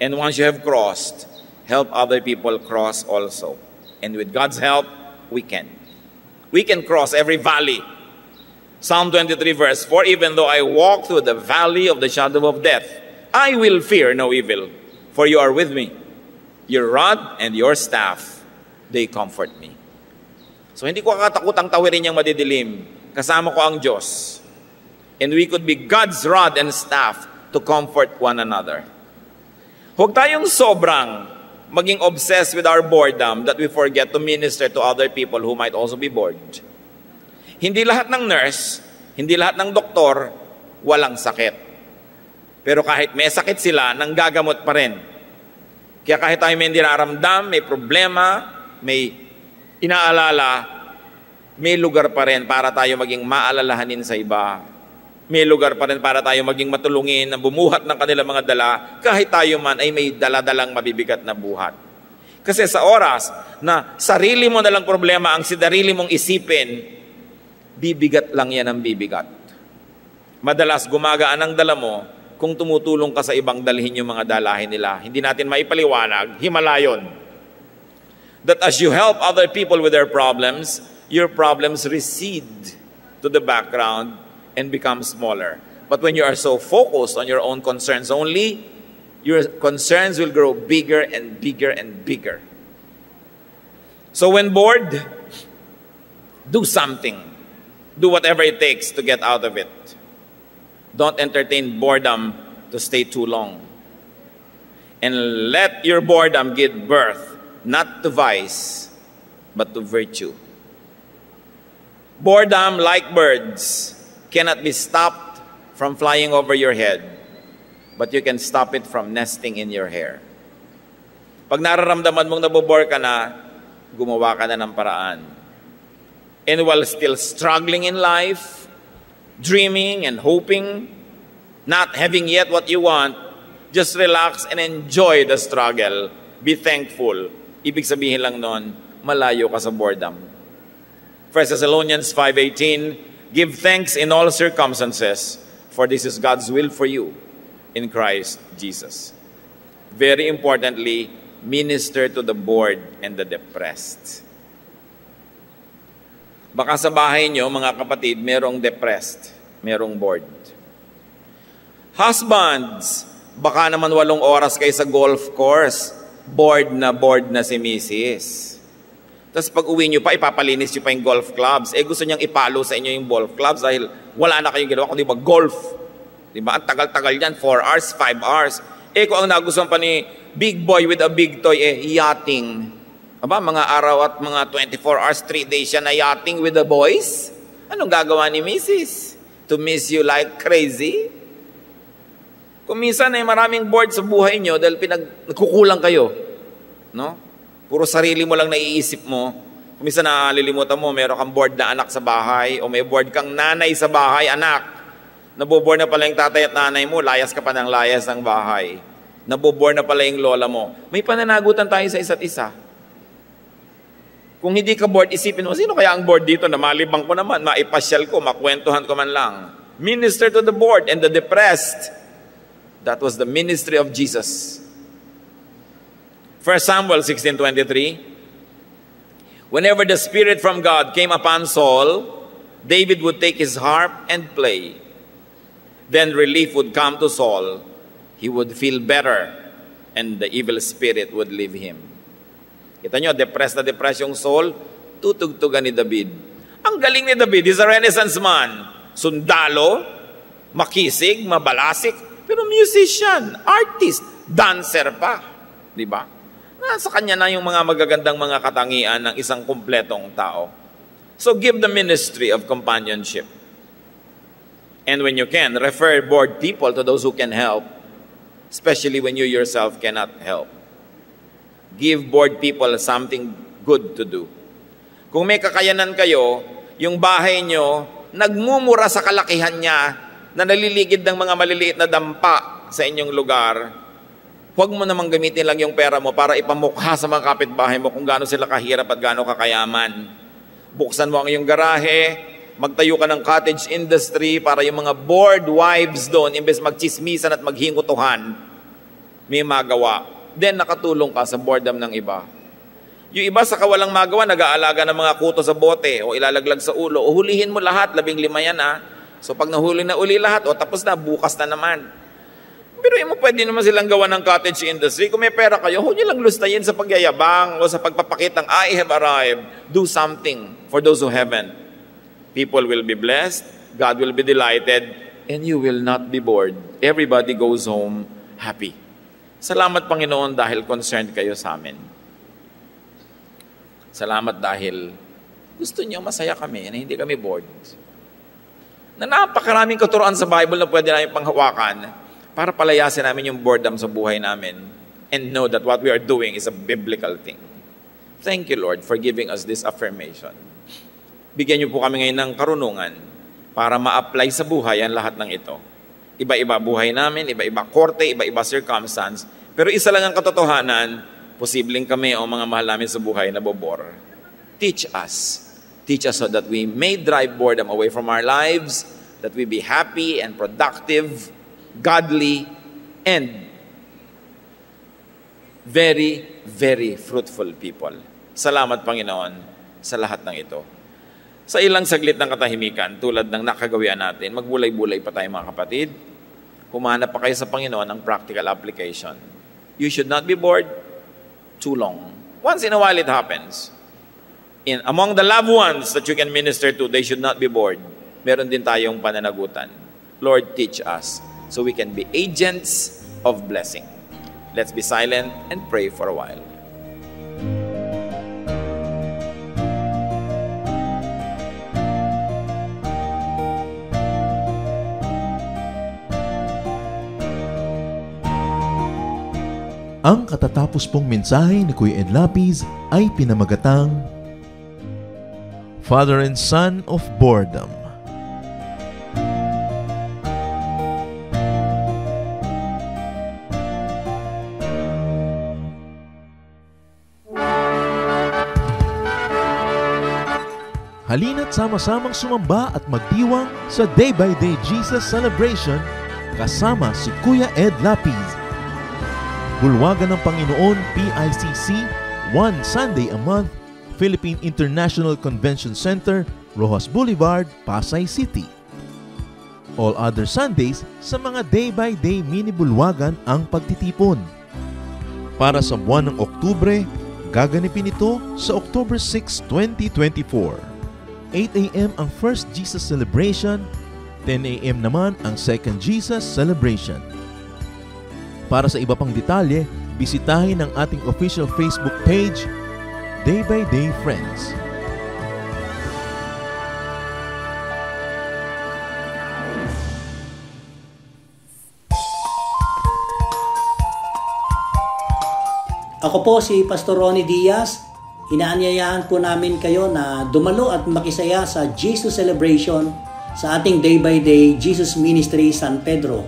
And once you have crossed, help other people cross also. And with God's help, we can. We can cross every valley. Psalm 23 verse 4, even though I walk through the valley of the shadow of death, I will fear no evil, for you are with me. Your rod and your staff, they comfort me. So hindi ko kakatakutang tawirin yung madidilim. Kasama ko ang Diyos. And we could be God's rod and staff to comfort one another. Huwag tayong sobrang maging obsessed with our boredom that we forget to minister to other people who might also be bored. Hindi lahat ng nurse, hindi lahat ng doktor, walang sakit. Pero kahit may sakit sila, nanggagamot pa rin. Kaya kahit tayo may nararamdam, may problema, may inaalala, may lugar pa rin para tayo maging maalalahanin sa iba. May lugar pa rin para tayo maging matulungin na bumuhat ng kanilang mga dala kahit tayo man ay may daladalang mabibigat na buhat. Kasi sa oras na sarili mo na lang problema ang sinarili mong isipin, bibigat lang yan ang bibigat. Madalas gumagaan ang dala mo kung tumutulong ka sa ibang dalhin yung mga dalahin nila. Hindi natin maipaliwanag, himala yun. That as you help other people with their problems, your problems recede to the background and become smaller. But when you are so focused on your own concerns only, your concerns will grow bigger and bigger and bigger. So when bored, do something. Do whatever it takes to get out of it. Don't entertain boredom to stay too long. And let your boredom give birth, not to vice, but to virtue. Boredom, like birds, cannot be stopped from flying over your head, but you can stop it from nesting in your hair. Pag nararamdaman mong nabobore ka na, gumawa ka na ng paraan. And while still struggling in life, dreaming and hoping, not having yet what you want, just relax and enjoy the struggle. Be thankful. Ibig sabihin lang nun, malayo ka sa boredom. 1 Thessalonians 5:18, give thanks in all circumstances, for this is God's will for you in Christ Jesus. Very importantly, minister to the bored and the depressed. Baka sa bahay nyo, mga kapatid, merong depressed, merong bored. Husbands, baka naman 8 oras kayo sa golf course, bored na si Mrs. Tapos pag uwi nyo pa, ipapalinis nyo pa yung golf clubs. Gusto niyang ipalo sa inyo yung golf clubs dahil wala na kayong ginawa, kundi ba golf. Diba? Ang tagal-tagal yan, 4 hours, 5 hours. Kung ang nagustuhan pa ni big boy with a big toy, yachting. Aba, mga araw at mga 24 hours, 3 days siya na yachting with the boys? Anong gagawa ni Mrs.? To miss you like crazy? Kung minsan ay maraming bored sa buhay nyo dahil nagkukulang kayo. No? Puro sarili mo lang naiisip mo. Kung minsan nalilimutan mo, meron kang bored na anak sa bahay o may bored kang nanay sa bahay, anak. Naboboard na pala yung tatay at nanay mo, layas ka pa ng layas ng bahay. Naboboard na pala yung lola mo. May pananagutan tayo sa isa't isa. Kung hindi ka bored, isipin mo, sino kaya ang bored dito na malibang ko naman, maipasyal ko, makwentuhan ko man lang. Minister to the bored and the depressed. That was the ministry of Jesus. 1 Samuel 16:23, whenever the Spirit from God came upon Saul, David would take his harp and play. Then relief would come to Saul. He would feel better and the evil spirit would leave him. Kita nyo, depressed na depressed yung Saul, tutugtugan ni David. Ang galing ni David, he's a Renaissance man. Sundalo, makisig, mabalasik, pero musician, artist, dancer pa. Diba? Nasa kanya na yung mga magagandang mga katangian ng isang kumpletong tao. So give the ministry of companionship. And when you can, refer bored people to those who can help, especially when you yourself cannot help. Give bored people something good to do. Kung may kakayanan kayo, yung bahay nyo, nagmumura sa kalakihan niya na naliligid ng mga maliliit na dampa sa inyong lugar, huwag mo namang gamitin lang yung pera mo para ipamukha sa mga kapitbahay mo kung gaano sila kahirap at gaano kakayaman. Buksan mo ang iyong garahe, magtayo ka ng cottage industry para yung mga bored wives doon, imbes magchismisan at maghingutuhan, may magawa. Then nakatulong ka sa boredom ng iba. Yung iba sa kawalang magawa, nag-aalaga ng mga kuto sa bote o ilalaglag sa ulo. O hulihin mo lahat, 15 yan . So pag nahuli na uli lahat, tapos na, bukas na naman. Pero mo pwede naman silang gawa ng cottage industry. Kung may pera kayo, huwag nyo lang lustayin sa pagyayabang o sa pagpapakitang, I have arrived. Do something for those who haven't. People will be blessed, God will be delighted, and you will not be bored. Everybody goes home happy. Salamat, Panginoon, dahil concerned kayo sa amin. Salamat dahil gusto niyo masaya kami na hindi kami bored. Na napakaraming katuruan sa Bible na pwede namin panghawakan para palayasin namin yung boredom sa buhay namin and know that what we are doing is a biblical thing. Thank you, Lord, for giving us this affirmation. Bigyan niyo po kami ngayon ng karunungan para ma-apply sa buhay ang lahat ng ito. Iba-iba buhay namin, iba-iba korte, iba-iba circumstance, pero isa lang ang katotohanan, posibleng kami o mga mahal namin sa buhay na bobor. Teach us. Teach us so that we may drive boredom away from our lives, that we be happy and productive, godly, and very, very fruitful people. Salamat, Panginoon, sa lahat ng ito. Sa ilang saglit ng katahimikan, tulad ng nakagawian natin, magbulay-bulay pa tayo mga kapatid. Humanap pa kayo sa Panginoon ng practical application. You should not be bored too long. Once in a while it happens. Among the loved ones that you can minister to, they should not be bored. Meron din tayong pananagutan. Lord, teach us so we can be agents of blessing. Let's be silent and pray for a while. Ang katatapos pong mensahe ni Kuya Ed Lapiz ay pinamagatang Father and Son of Boredom. Halina't sama-samang sumamba at magdiwang sa Day by Day Jesus Celebration kasama si Kuya Ed Lapiz. Bulwagan ng Panginoon, PICC, one Sunday a month, Philippine International Convention Center, Rojas Boulevard, Pasay City. All other Sundays, sa mga day-by-day mini-bulwagan ang pagtitipon. Para sa buwan ng Oktubre, gaganipin ito sa October 6, 2024. 8 a.m. ang First Jesus Celebration, 10 a.m. naman ang Second Jesus Celebration. Para sa iba pang detalye, bisitahin ang ating official Facebook page, Day by Day Friends. Ako po si Pastor Ronnie Diaz. Inaanyayahan po namin kayo na dumalo at makisaya sa Jesus Celebration sa ating Day by Day Jesus Ministry San Pedro.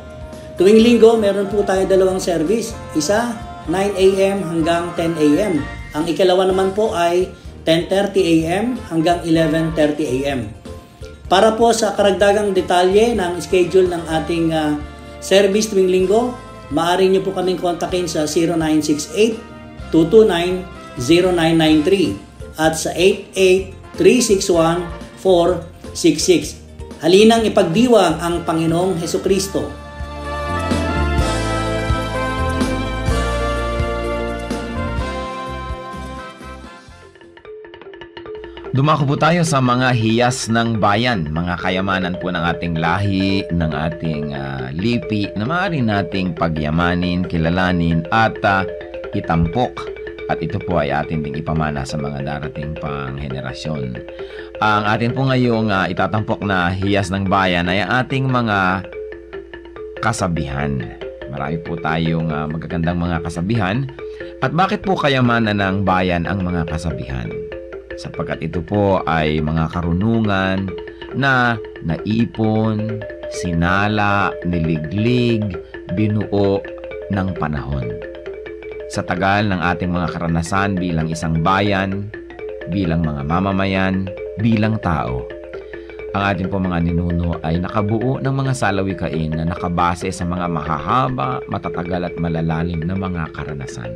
Tuwing linggo, meron po tayo dalawang service. Isa, 9 a.m. hanggang 10 a.m. Ang ikalawa naman po ay 10:30 a.m. hanggang 11:30 a.m. Para po sa karagdagang detalye ng schedule ng ating service tuwing linggo, maaari niyo po kaming kontakin sa 0968-229-0993 at sa 88-361-466. Halinang ipagdiwang ang Panginoong Hesukristo. Dumako po tayo sa mga hiyas ng bayan, mga kayamanan po ng ating lahi, ng ating lipi, na maaari nating pagyamanin, kilalanin at itampok. At ito po ay atin ding ipamana sa mga darating pang henerasyon. Ang atin po ngayong itatampok na hiyas ng bayan ay ating mga kasabihan. Marami po tayong magagandang mga kasabihan. At bakit po kayamanan ng bayan ang mga kasabihan? Sapagkat ito po ay mga karunungan na naipon, sinala, niliglig, binuo ng panahon. Sa tagal ng ating mga karanasan bilang isang bayan, bilang mga mamamayan, bilang tao, ang ating po mga ninuno ay nakabuo ng mga salawikain na nakabase sa mga mahahaba, matatagal at malalalim na mga karanasan.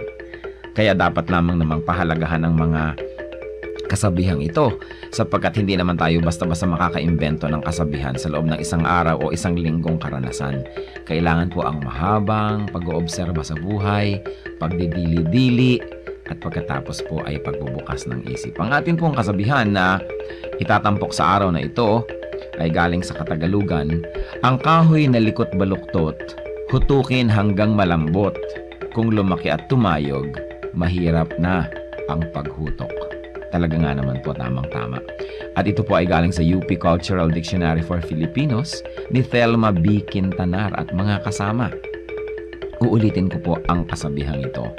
Kaya dapat lamang namang pahalagahan ang mga kasabihang ito, sapagkat hindi naman tayo basta-basta makakaimbento ng kasabihan sa loob ng isang araw o isang linggong karanasan. Kailangan po ang mahabang pag-oobserba sa buhay, pagdidili-dili, at pagkatapos po ay pagbubukas ng isip. Ang atin pong kasabihan na itatampok sa araw na ito ay galing sa Katagalugan, ang kahoy na likot baluktot, hutukin hanggang malambot. Kung lumaki at tumayog, mahirap na ang paghutok. Talaga nga naman po, tamang-tama. At ito po ay galing sa UP Cultural Dictionary for Filipinos ni Thelma B. Quintanar at mga kasama. Uulitin ko po ang kasabihang ito.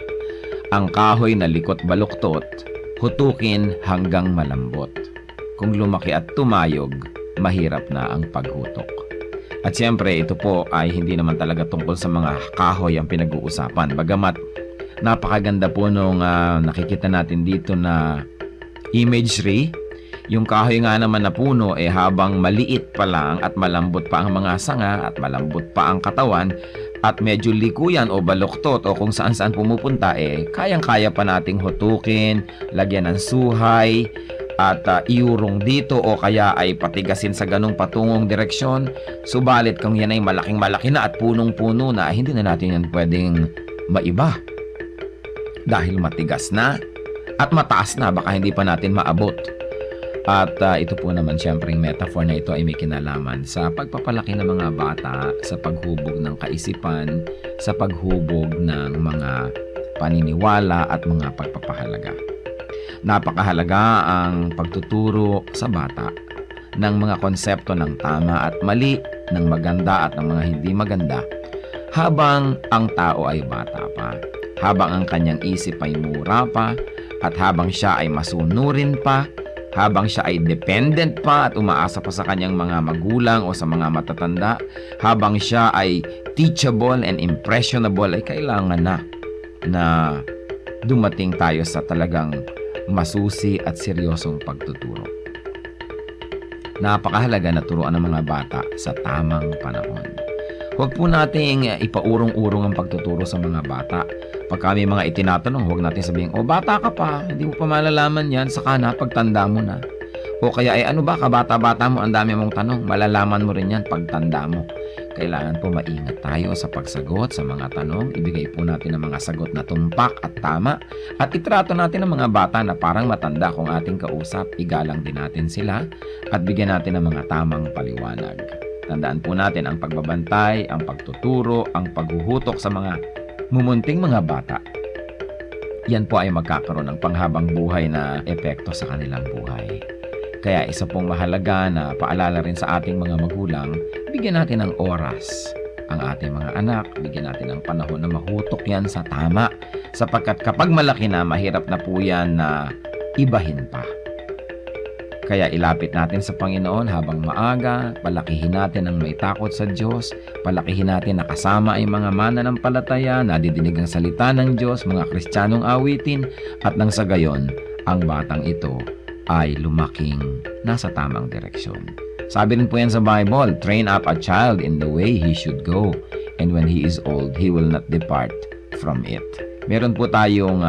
Ang kahoy na likot baluktot, hutukin hanggang malambot. Kung lumaki at tumayog, mahirap na ang paghutok. At siyempre, ito po ay hindi naman talaga tungkol sa mga kahoy ang pinag-uusapan. Bagamat napakaganda po nung nakikita natin dito na imagery. Yung kahoy nga naman na puno habang maliit pa lang at malambot pa ang mga sanga at malambot pa ang katawan at medyo likuyan o baluktot o kung saan-saan pumupunta kayang-kaya pa nating hutukin, lagyan ng suhay at iurong dito o kaya ay patigasin sa ganong patungong direksyon. Subalit kung yan ay malaking-malaki na at punong-puno na, hindi na natin yan pwedeng maiba dahil matigas na at mataas na, baka hindi pa natin maabot. At ito po naman siyempre yung metaphor na ito ay may kinalaman sa pagpapalaki ng mga bata, sa paghubog ng kaisipan, sa paghubog ng mga paniniwala at mga pagpapahalaga. Napakahalaga ang pagtuturo sa bata ng mga konsepto ng tama at mali, ng maganda at ng mga hindi maganda, habang ang tao ay bata pa, habang ang kanyang isip ay mura pa, at habang siya ay masunurin pa, habang siya ay dependent pa at umaasa pa sa kanyang mga magulang o sa mga matatanda, habang siya ay teachable and impressionable, ay kailangan na dumating tayo sa talagang masusi at seryosong pagtuturo. Napakahalaga na turuan ng mga bata sa tamang panahon. Huwag po nating ipaurong-urong ang pagtuturo sa mga bata. Pag kami mga itinatanong, huwag natin sabihin, bata ka pa, hindi mo pa malalaman yan, saka na, pagtanda mo na. O kaya, ano ba, kabata-bata mo, ang dami mong tanong, malalaman mo rin yan pagtanda mo. Kailangan po maingat tayo sa pagsagot sa mga tanong, ibigay po natin ang mga sagot na tumpak at tama, at itrato natin ang mga bata na parang matanda kung ating kausap, igalang din natin sila, at bigyan natin ng mga tamang paliwanag. Tandaan po natin ang pagbabantay, ang pagtuturo, ang paghuhutok sa mga mumunting mga bata. Yan po ay magkakaroon ng panghabang buhay na epekto sa kanilang buhay. Kaya isa pong mahalaga na paalala rin sa ating mga magulang, bigyan natin ng oras ang ating mga anak, bigyan natin ng panahon na mahutok yan sa tama, sapagkat kapag malaki na, mahirap na po yan na ibahin pa. Kaya ilapit natin sa Panginoon habang maaga, palakihin natin ang may takot sa Diyos, palakihin natin na kasama ay mga mananampalataya, nadidinig ang salita ng Diyos, mga Kristiyanong awitin, at nang sa gayon, ang batang ito ay lumaking nasa tamang direksyon. Sabi rin po yan sa Bible, train up a child in the way he should go, and when he is old, he will not depart from it. Meron po tayong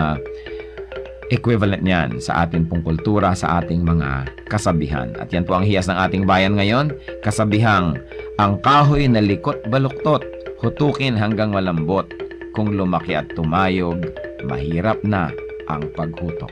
equivalent niyan sa ating pong kultura, sa ating mga kasabihan. At yan po ang hiyas ng ating bayan ngayon, kasabihang, ang kahoy na likot baluktot, hutukin hanggang malambot. Kung lumaki at tumayog, mahirap na ang paghutok.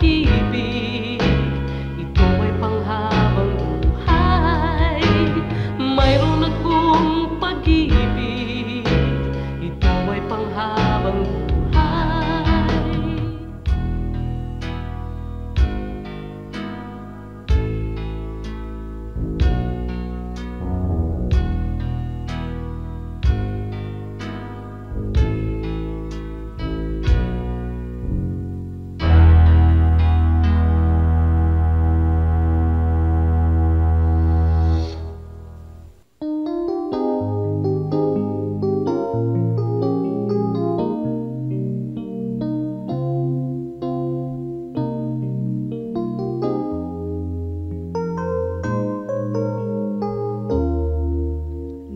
pag-ibig, ito ay panghabang buhay. Mayroon akong pag-ibig, ito ay panghabang buhay.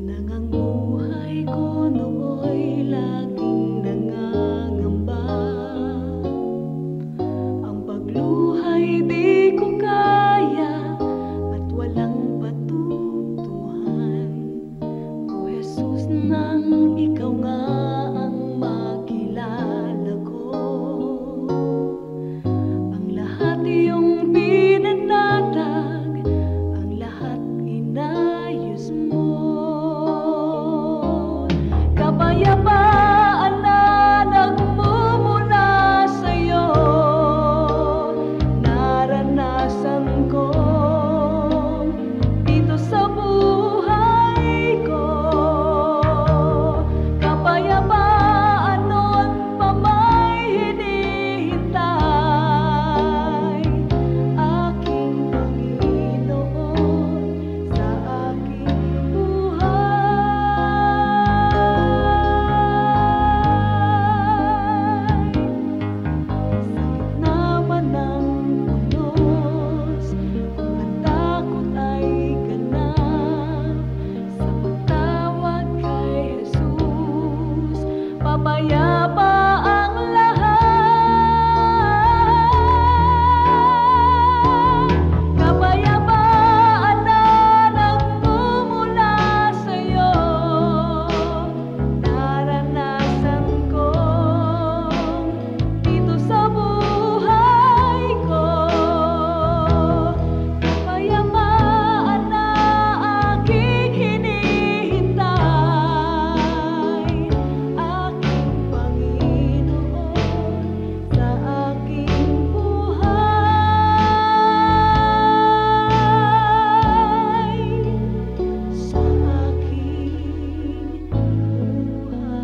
Nanganguhay ko nooy laging nangangamba, ang pagluhay di ko kaya at walang patutuhan. O Jesus, nang ikaw nga ang makilala ko, ang lahat iyong pinanatag, ang lahat inayos mo. Kapayapaan na nagmumula sa'yo, naranasan ko dito sa buhay ko. Kapayapaan noon pa may hinihintay, aking Panginoon sa aking buhay. Sakit naman ng unos, kung ang takot ay ganap, sa pagtawag kay Jesus, papayapa ang lahat. Kapayapaan na nagmumula sa'yo, naranasan ko dito sa buhay ko. Kapayapaan na aking hinihintay, aking Panginoon sa aking buhay, sa aking buhay.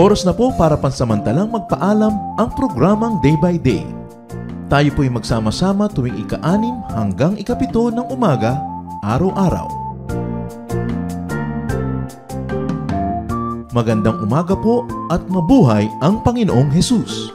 Oras na po para pansamantalang magpaalam ang programang Day by Day. Tayo po'y magsama-sama tuwing ika-6 hanggang ika-7 ng umaga, araw-araw. Magandang umaga po at mabuhay ang Panginoong Hesus!